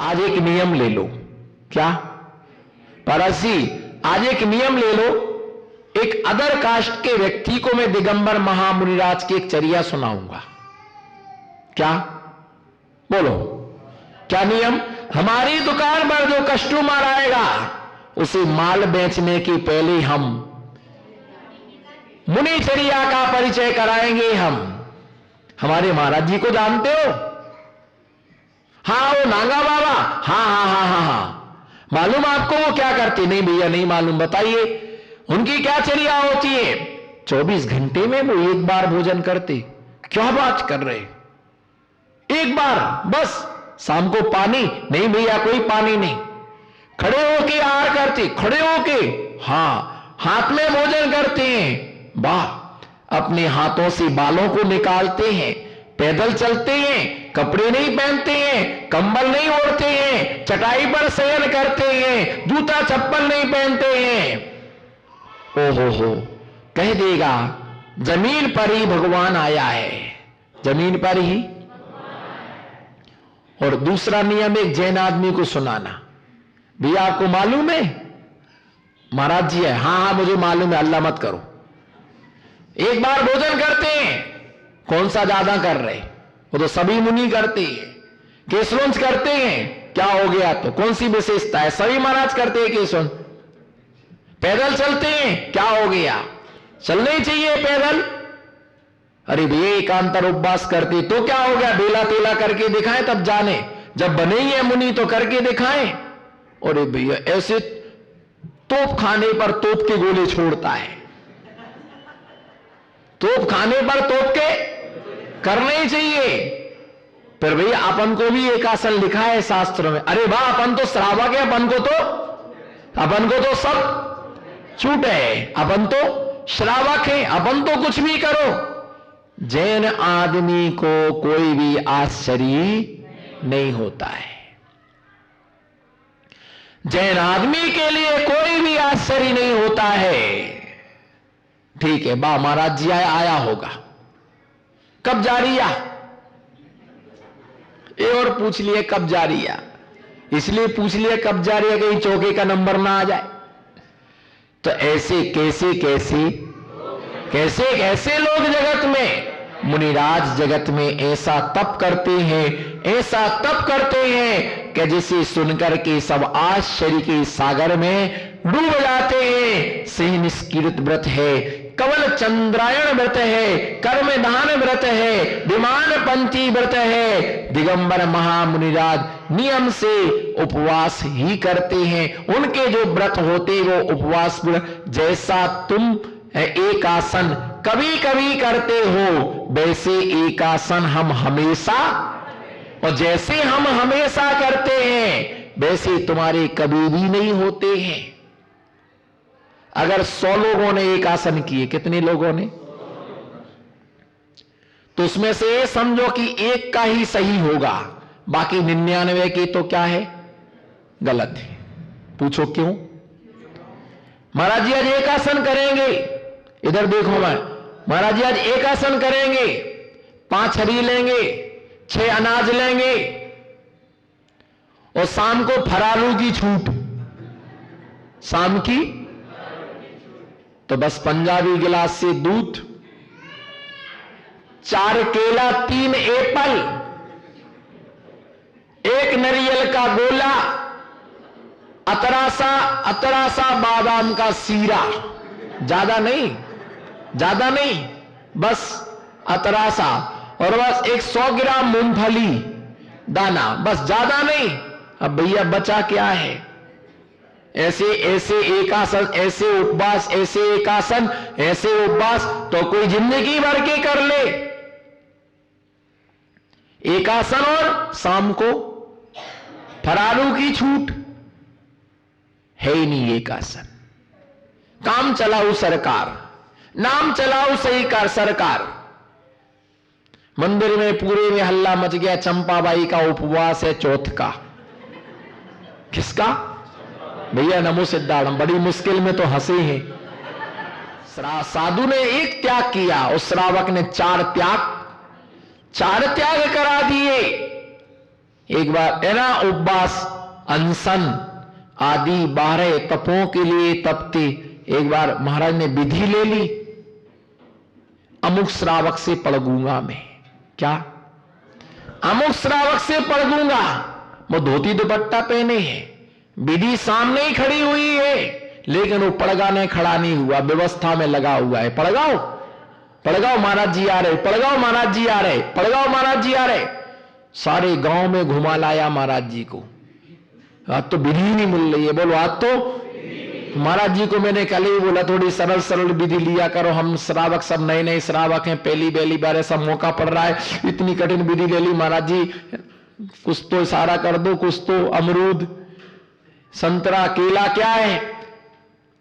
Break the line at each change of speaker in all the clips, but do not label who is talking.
आज एक नियम ले लो। क्या परसी? आज एक नियम ले लो। एक अदर कास्ट के व्यक्ति को मैं दिगंबर महामुनिराज की एक चर्या सुनाऊंगा। क्या बोलो? क्या नियम? हमारी दुकान पर जो कस्टमर आएगा उसे माल बेचने के पहले हम मुनिचर्या का परिचय कराएंगे। हम हमारे महाराज जी को जानते हो? हाँ, वो नांगा बाबा। हाँ हाँ हाँ हाँ हाँ, मालूम आपको वो क्या करते? नहीं भैया नहीं मालूम, बताइए उनकी क्या चर्या होती है? 24 घंटे में वो एक बार भोजन करते। क्या बात कर रहे? एक बार बस। शाम को पानी नहीं भैया, कोई पानी नहीं। खड़े होके आहार करते, खड़े होके। हाँ, हाथ में भोजन करते हैं। वाह, अपने हाथों से बालों को निकालते हैं, पैदल चलते हैं, कपड़े नहीं पहनते हैं, कंबल नहीं ओढ़ते हैं, चटाई पर शयन करते हैं, जूता चप्पल नहीं पहनते हैं। ओहो हो, कह देगा जमीन पर ही भगवान आया है, जमीन पर ही। और दूसरा नियम एक जैन आदमी को सुनाना। भैया आपको मालूम है? महाराज जी है। हाँ हाँ मुझे मालूम है, अल्लाह मत करो। एक बार भोजन करते हैं, कौन सा ज्यादा कर रहे? वो तो सभी मुनि करते हैं। केसवंश करते हैं, क्या हो गया? तो कौन सी विशेषता है? सभी महाराज करते हैं केसवंश। पैदल चलते हैं, क्या हो गया? चलना ही चाहिए पैदल। अरे भैया एकांतर उपवास करते तो क्या हो गया? बेला तेला करके दिखाएं तब जाने, जब बने ही है मुनि तो करके दिखाएं। अरे भैया ऐसे तोप खाने पर तोप के गोले छोड़ता है, तोप खाने पर तोप के करने ही चाहिए। फिर भैया अपन को भी एक आसन लिखा है शास्त्रों में। अरे वाह, अपन तो श्रावक है, अपन को तो सब छूट है, अपन तो श्रावक है, अपन तो कुछ भी करो। जैन आदमी को कोई भी आश्चर्य नहीं होता है। जैन आदमी के लिए कोई भी आश्चर्य नहीं होता है। ठीक है, बा महाराज जी आया होगा, कब जा रिया? ये और पूछ लिए कब जा रिया, इसलिए पूछ लिए कब जा रही है, कहीं चौके का नंबर ना आ जाए। तो ऐसे कैसे कैसे कैसे कैसे लोग जगत में, मुनिराज जगत में ऐसा तप करते हैं, ऐसा तप करते हैं कि जिसे सुनकर के सब आश्चर्य के सागर में डूब जाते हैं। सिंह निष्कृत व्रत है, कवल चंद्रायण व्रत है, कर्मदान व्रत है, विमान पंथी व्रत है। दिगंबर महामुनिराज नियम से उपवास ही करते हैं। उनके जो व्रत होते वो उपवास व्रत, जैसा तुम एक आसन कभी कभी करते हो वैसे एक आसन हम हमेशा, और जैसे हम हमेशा करते हैं वैसे तुम्हारे कभी भी नहीं होते हैं। अगर 100 लोगों ने एक आसन किए, कितने लोगों ने? तो उसमें से ये समझो कि एक का ही सही होगा, बाकी 99 के तो क्या है? गलत है। पूछो क्यों? महाराज जी आज एक आसन करेंगे, इधर देखो मैं, महाराज जी आज एक आसन करेंगे, 5 हरी लेंगे, 6 अनाज लेंगे और शाम को फरारू की छूट, शाम की तो बस पंजाबी गिलास से दूध, 4 केला, 3 एप्पल, 1 नारियल का गोला, अतरासा बादाम का सीरा, ज्यादा नहीं, बस अतरासा, और बस 100 ग्राम मूंगफली दाना, बस ज्यादा नहीं। अब भैया बचा क्या है? ऐसे एक आसन, ऐसे उपवास, ऐसे एक आसन, ऐसे उपवास तो कोई जिंदगी भर के कर ले। एक आसन और शाम को फरारू की छूट है ही नहीं। एक आसन, काम चलाऊ सरकार, नाम चलाऊ सही कर सरकार। मंदिर में पूरे में हल्ला मच गया, चंपाबाई का उपवास है चौथ का। किसका? भैया नमो सिद्धार्थम, बड़ी मुश्किल में तो हंसे हैं। साधु ने एक त्याग किया, उस श्रावक ने 4 त्याग करा दिए। एक बार है ना, उपवास अनशन आदि 12 तपों के लिए तपते। एक बार महाराज ने विधि ले ली, अमुक श्रावक से पड़गूंगा मैं। क्या? अमुक श्रावक से पड़गूंगा। वो धोती दुपट्टा पहने हैं, विधि सामने ही खड़ी हुई है, लेकिन वो पड़गाने खड़ा नहीं हुआ, व्यवस्था में लगा हुआ है। पड़गाओ पड़गाओ महाराज जी आ रहे, पड़गाओ महाराज जी आ रहे, पड़गाओ महाराज जी आ रहे। सारे गांव में घुमा लाया महाराज जी को। आज तो विधि नहीं मिल रही है। बोलो आज तो महाराज जी को मैंने कल ही बोला थोड़ी सरल सरल विधि लिया करो, हम श्रावक सब नए नए श्रावक हैं, पहली बार ऐसा मौका पड़ रहा है, इतनी कठिन विधि ले ली। महाराज जी कुछ तो इशारा कर दो, कुछ तो अमरूद संतरा केला क्या है।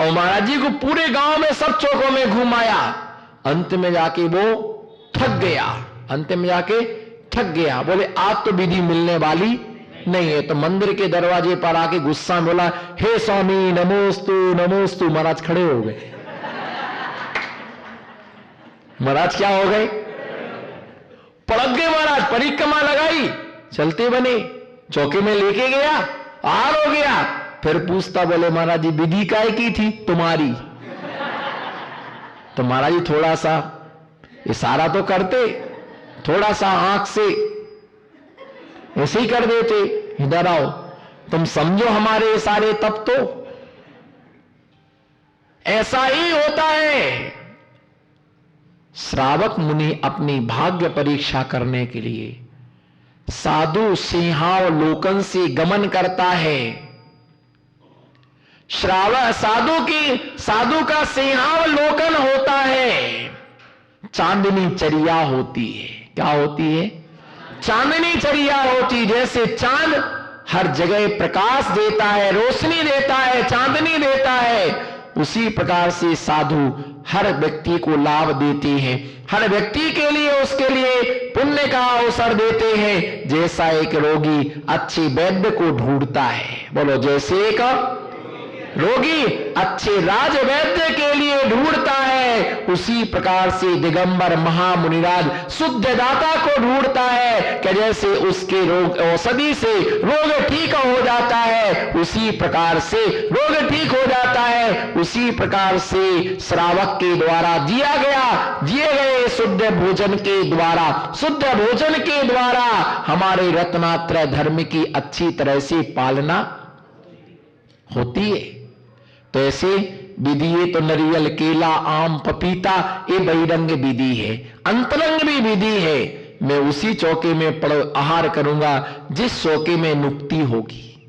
और महाराज जी को पूरे गांव में सब चौकों में घुमाया। अंत में जाके वो थक गया, अंत में जाके थक गया। बोले आज तो विधि मिलने वाली नहीं है। तो मंदिर के दरवाजे पर आके गुस्सा में बोला, हे स्वामी नमोस्तु नमोस्तु। महाराज खड़े हो गए। महाराज क्या हो गए? पड़क गए महाराज। परिक्रमा लगाई, चलते बने, चौके में लेके गया, आर हो गया। फिर पूछता, बोले महाराज जी विधि काय की थी तुम्हारी? तो महाराज जी थोड़ा सा इशारा तो करते, थोड़ा सा आंख से ऐसे ही कर देते, इधर आओ, तुम समझो हमारे सारे तप। तो ऐसा ही होता है। श्रावक मुनि अपनी भाग्य परीक्षा करने के लिए साधु सिंहावलोकन से गमन करता है। साधु का सिंहावलोकन होता है। चांदनी चर्या होती है। क्या होती है? चांदनी चर्या होती। जैसे चांद हर जगह प्रकाश देता है, रोशनी देता है, चांदनी देता है, उसी प्रकार से साधु हर व्यक्ति को लाभ देते हैं, हर व्यक्ति के लिए उसके लिए पुण्य का अवसर देते हैं। जैसा एक रोगी अच्छे वैद्य को ढूंढता है, बोलो जैसे एक रोगी अच्छे राज वैद्य के लिए ढूंढता है, उसी प्रकार से दिगंबर महामुनिराज शुद्ध दाता को ढूंढता है कि जैसे उसके रोग औषधि से रोग ठीक हो जाता है, उसी प्रकार से रोग ठीक हो जाता है। उसी प्रकार से श्रावक के द्वारा जिए गए शुद्ध भोजन के द्वारा हमारे रत्नात्रय धर्म की अच्छी तरह से पालना होती है। तो ऐसे विधि है तो नरियल केला आम पपीता ये बहिरंग विधि है, अंतरंग भी विधि है। मैं उसी चौके में आहार करूंगा जिस चौके में नुक्ति होगी।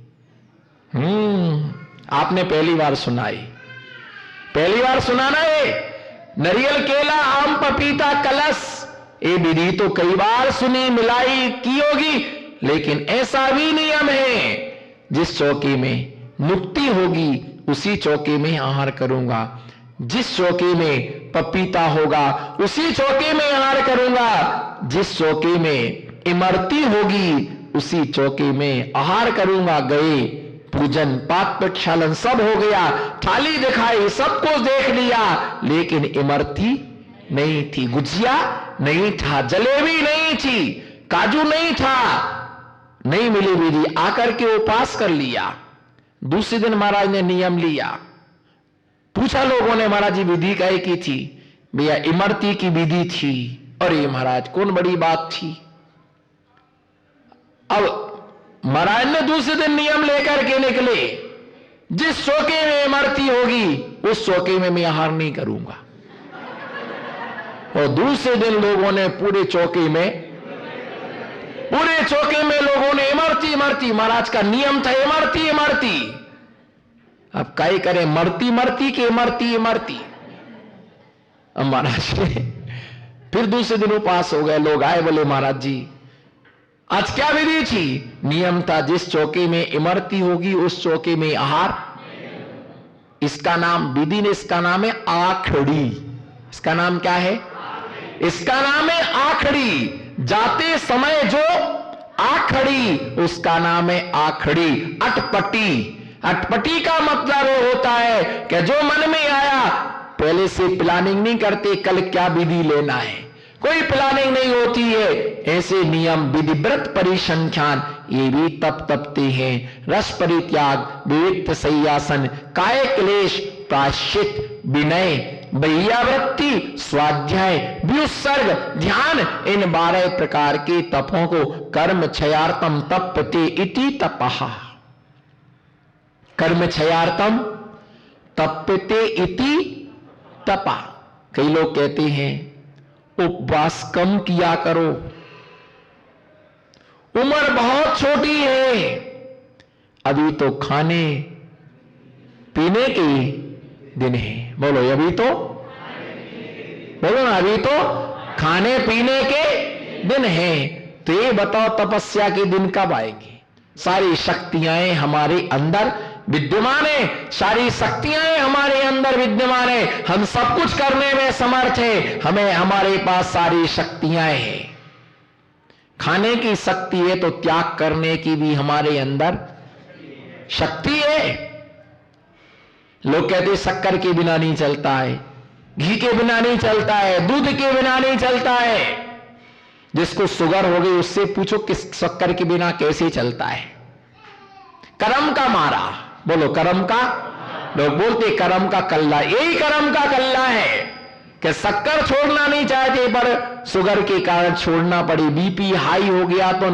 आपने पहली बार सुनाना है। नरियल केला आम पपीता कलश ये विधि तो कई बार सुनी मिलाई की होगी, लेकिन ऐसा भी नियम है जिस चौके में मुक्ति होगी उसी चौके में आहार करूंगा, जिस चौके में पपीता होगा उसी चौके में आहार करूंगा, जिस चौके में इमरती होगी उसी चौके में आहार करूंगा। गए पूजन पाठ प्रक्षालन सब हो गया, थाली दिखाई, सब कुछ देख लिया, लेकिन इमरती नहीं थी, गुजिया नहीं था, जलेबी नहीं थी, काजू नहीं था, नहीं मिली विधि। आकर के उपास कर लिया। दूसरे दिन महाराज ने नियम लिया, पूछा लोगों ने महाराज जी विधि काहे की थी? भैया इमरती की विधि थी। अरे महाराज कौन बड़ी बात थी। अब महाराज ने दूसरे दिन नियम लेकर के निकले, जिस चौके में इमरती होगी उस चौके में मैं आहार नहीं करूंगा। और दूसरे दिन लोगों ने पूरे चौके में लोगों ने इमरती, महाराज का नियम था इमरती। अब काई करें, मरती के इमरती। अब महाराज ने फिर दूसरे दिन उपास हो गए, लोग आए, बोले महाराज जी आज क्या विधि थी? नियम था जिस चौके में इमरती होगी उस चौके में आहार। इसका नाम विधि ने, इसका नाम है आखड़ी। इसका नाम क्या है? इसका नाम है आखड़ी। जाते समय जो आखड़ी उसका नाम है आखड़ी। अटपटी का मतलब होता है कि जो मन में आया, पहले से प्लानिंग नहीं करते कल क्या विधि लेना है, कोई प्लानिंग नहीं होती है। ऐसे नियम विधिव्रत परिसंख्यान ये भी तप तपते हैं। रस परित्याग, विविक्त सय्यासन, काय क्लेश, प्रायश्चित, विनय, बह्यावृत्ति, स्वाध्याय, व्युत्सर्ग, ध्यान, इन 12 प्रकार के तपों को कर्म क्षयार्थम तप्यते इति तपः। कर्म क्षयार्थम तप्यते इति तपा। कई लोग कहते हैं उपवास कम किया करो, उम्र बहुत छोटी है, अभी तो खाने पीने के दिन है। बोलो अभी तो, बोलो ना, अभी तो खाने पीने के दिन है। तो ये बताओ तपस्या के दिन कब आएंगे? सारी शक्तियां हमारे अंदर विद्यमान है, सारी शक्तियां हमारे अंदर विद्यमान है, हम सब कुछ करने में समर्थ है, हमारे पास सारी शक्तियां हैं। खाने की शक्ति है तो त्याग करने की भी हमारे अंदर शक्ति है। लोग कहते शक्कर के बिना नहीं चलता है, घी के बिना नहीं चलता है, दूध के बिना नहीं चलता है। जिसको शुगर हो गई उससे पूछो कि शक्कर के बिना कैसे चलता है। कर्म का मारा, बोलो कर्म का, लोग बोलते कर्म का कल्ला, यही कर्म का कल्ला है कि शक्कर छोड़ना नहीं चाहते पर शुगर के कारण छोड़ना पड़ी। बीपी हाई हो गया तो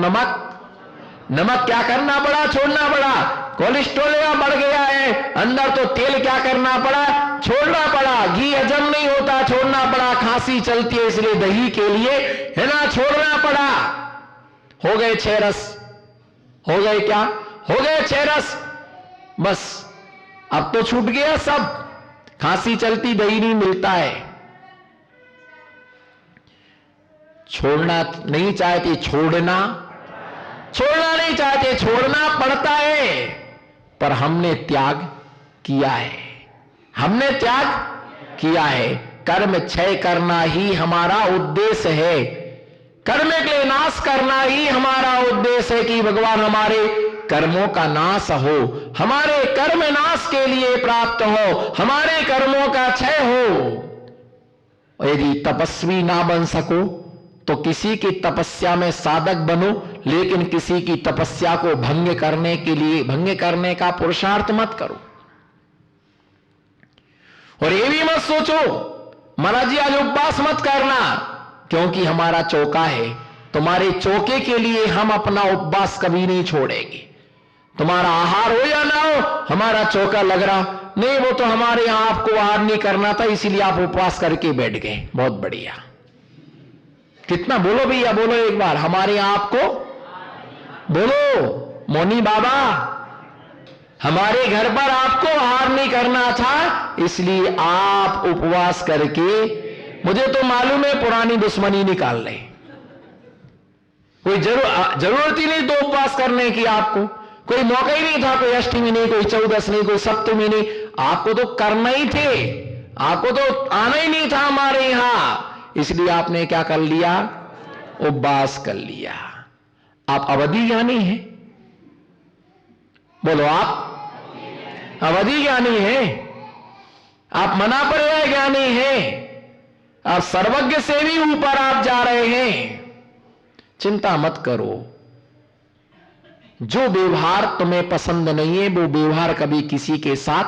नमक क्या करना पड़ा? छोड़ना पड़ा। कोलेस्ट्रॉल बढ़ गया है अंदर तो तेल क्या करना पड़ा? छोड़ना पड़ा। घी हजम नहीं होता, छोड़ना पड़ा। खांसी चलती है इसलिए दही के लिए है ना छोड़ना पड़ा। हो गए 6 रस, हो गए क्या? हो गए 6 रस, बस अब तो छूट गया सब। खांसी चलती, दही नहीं मिलता है। छोड़ना नहीं चाहते, छोड़ना नहीं चाहते, छोड़ना पड़ता है। पर हमने त्याग किया है, हमने त्याग किया है। कर्म क्षय करना ही हमारा उद्देश्य है, कर्म के लिए नाश करना ही हमारा उद्देश्य है कि भगवान हमारे कर्मों का नाश हो, हमारे कर्म नाश के लिए प्राप्त हो, हमारे कर्मों का क्षय हो। यदि तपस्वी ना बन सको तो किसी की तपस्या में साधक बनो, लेकिन किसी की तपस्या को भंग करने का पुरुषार्थ मत करो। और ये भी मत सोचो महाराज जी आज उपवास मत करना क्योंकि हमारा चौका है। तुम्हारे चौके के लिए हम अपना उपवास कभी नहीं छोड़ेंगे। तुम्हारा आहार हो या ना हो, हमारा चौका लग रहा नहीं, वो तो हमारे यहां आपको आहार नहीं करना था इसीलिए आप उपवास करके बैठ गए। बहुत बढ़िया, कितना बोलो भैया, बोलो एक बार, हमारे यहां आपको बोलो मोनी बाबा, हमारे घर पर आपको आहार नहीं करना था इसलिए आप उपवास करके, मुझे तो मालूम है पुरानी दुश्मनी निकाल रहे, कोई जरूरत ही नहीं तो उपवास करने की, आपको कोई मौका ही नहीं था, कोई अष्टमी नहीं, कोई 14 नहीं, कोई सप्तमी नहीं, आपको तो करना ही थे, आपको तो आना ही नहीं था हमारे यहां, इसलिए आपने क्या कर लिया? उपवास कर लिया। आप अवधि ज्ञानी हैं, बोलो आप अवधि ज्ञानी हैं, आप मना पर्याय ज्ञानी हैं, आप सर्वज्ञ से भी ऊपर आप जा रहे हैं। चिंता मत करो, जो व्यवहार तुम्हें पसंद नहीं है वो व्यवहार कभी किसी के साथ,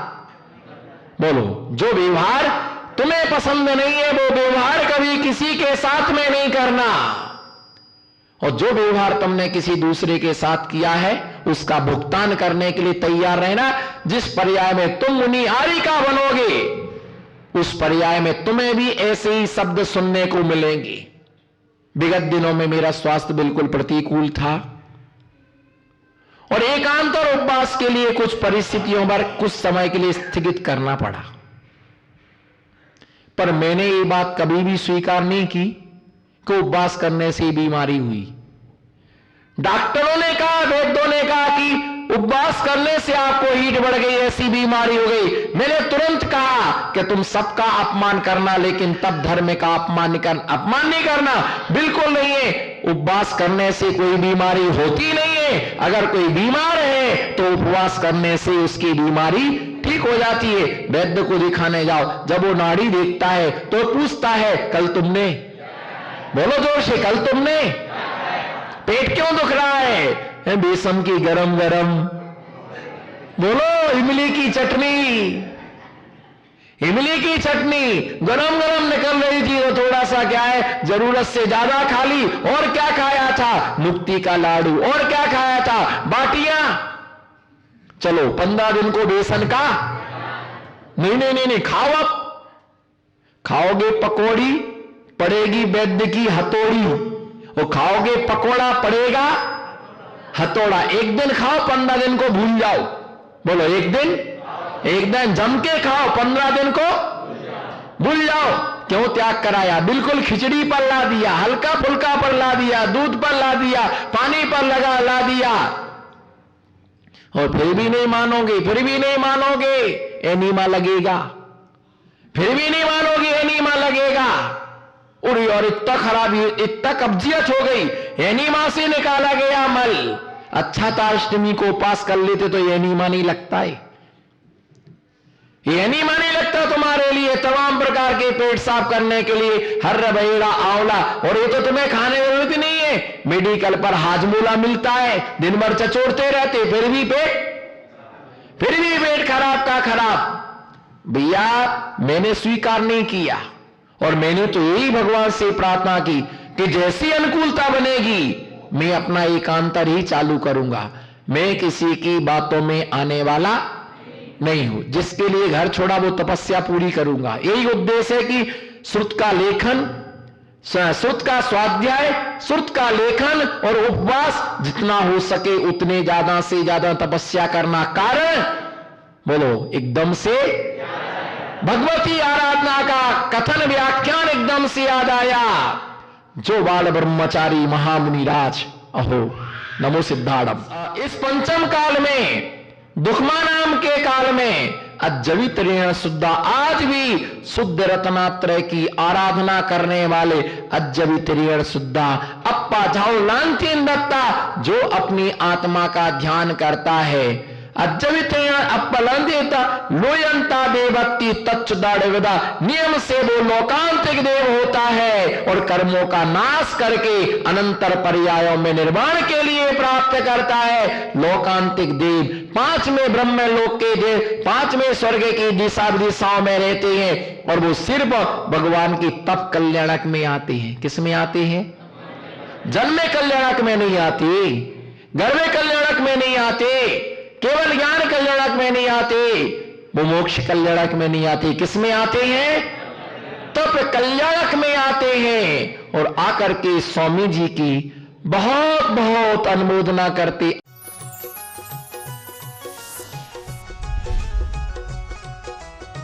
बोलो जो व्यवहार तुम्हें पसंद नहीं है वो व्यवहार कभी किसी के साथ में नहीं करना। और जो व्यवहार तुमने किसी दूसरे के साथ किया है उसका भुगतान करने के लिए तैयार रहना। जिस पर्याय में तुम मुनि आर्य का बनोगे उस पर्याय में तुम्हें भी ऐसे ही शब्द सुनने को मिलेंगे। विगत दिनों में मेरा स्वास्थ्य बिल्कुल प्रतिकूल था और एकांत और उपवास के लिए कुछ परिस्थितियों पर कुछ समय के लिए स्थगित करना पड़ा, पर मैंने ये बात कभी भी स्वीकार नहीं की कि उपवास करने से बीमारी हुई। डॉक्टरों ने कहा, वैद्यों ने कहा कि उपवास करने से आपको हीट बढ़ गई, ऐसी बीमारी हो गई। मैंने तुरंत कहा कि तुम सबका अपमान करना लेकिन तब धर्म का अपमान नहीं करना, बिल्कुल नहीं है। उपवास करने से कोई बीमारी होती नहीं है, अगर कोई बीमार है तो उपवास करने से उसकी बीमारी ठीक हो जाती है। वैद्य को दिखाने जाओ, जब वो नाड़ी देखता है तो पूछता है कल तुमने बोलो जोर से, कल तुमने पेट क्यों दुख रहा है? बेसन की गरम गरम, बोलो इमली की चटनी, इमली की चटनी गरम गरम निकल रही थी तो थोड़ा सा क्या है, जरूरत से ज्यादा खा ली। और क्या खाया था? मुक्ति का लाडू। और क्या खाया था? बाटियां। चलो 15 दिन को बेसन का नहीं नहीं नहीं नहीं खाओ। अब खाओगे पकौड़ी, पड़ेगी वैद्य की हथौड़ी। और खाओगे पकौड़ा, पड़ेगा हथौड़ा। एक दिन खाओ, 15 दिन को भूल जाओ। बोलो एक दिन जम के खाओ, 15 दिन को भूल जाओ। क्यों त्याग कराया? बिल्कुल खिचड़ी पर ला दिया, हल्का फुल्का पर ला दिया, दूध पर ला दिया, पानी पर ला दिया। और फिर भी नहीं मानोगे, फिर भी नहीं मानोगे, एनीमा लगेगा। फिर भी नहीं मानोगे, एनीमा लगेगा। और इतना खराबी, इतना कब्जियत हो गई, एनीमा से निकाला गया मल। अच्छा था अष्टमी को उपास कर लेते तो एनीमा नहीं लगता है। एनीमा नहीं लगता तुम्हारे लिए, तमाम प्रकार के पेट साफ करने के लिए हर्र बहेड़ा आंवला। और ये तो तुम्हें खाने की जरूरत नहीं है, मेडिकल पर हाजमूला मिलता है, दिन भर चचोड़ते रहते, फिर भी पेट खराब का खराब। भैया मैंने स्वीकार नहीं किया, और मैंने तो यही भगवान से प्रार्थना की कि जैसी अनुकूलता बनेगी मैं अपना एकांतर ही चालू करूंगा। मैं किसी की बातों में आने वाला नहीं हूं। जिसके लिए घर छोड़ा वो तपस्या पूरी करूंगा। यही उद्देश्य है कि श्रुत का लेखन, श्रुत का स्वाध्याय, श्रुत का लेखन और उपवास, जितना हो सके उतने ज्यादा से ज्यादा तपस्या करना। कारण बोलो एकदम से भगवती आराधना का कथन व्याख्यान एकदम से याद आया। जो बाल ब्रह्मचारी महामुनि राज, अहो नमो सिद्धाड़म। इस पंचम काल में, दुखमा नाम के काल में, अज्जवित ऋण शुद्धा, आज भी शुद्ध रत्नात्रय की आराधना करने वाले अज्जवित ऋण शुद्धा अप्पा झाओ लांतीन दत्ता, जो अपनी आत्मा का ध्यान करता है। अज्जवित अपलंदित लोयंता देवत्ति तच्चुदाड़विदा, नियम से वो लोकांतिक देव होता है और कर्मों का नाश करके अनंतर पर्यायों में निर्वाण के लिए प्राप्त करता है। लोकांतिक देव 5वें ब्रह्म लोक के देव 5वें स्वर्ग की दिशाओं में रहते हैं, और वो सिर्फ भगवान की तप कल्याणक में आते हैं। किस में आते हैं? जन्म कल्याणक में नहीं आते, गर्भ कल्याणक में नहीं आते, केवल ज्ञान कल्याणक में नहीं आते, वो मोक्ष कल्याणक में नहीं आते। किस में आते हैं? तप कल्याणक में आते हैं। और आकर के स्वामी जी की बहुत बहुत अनुमोदना करते।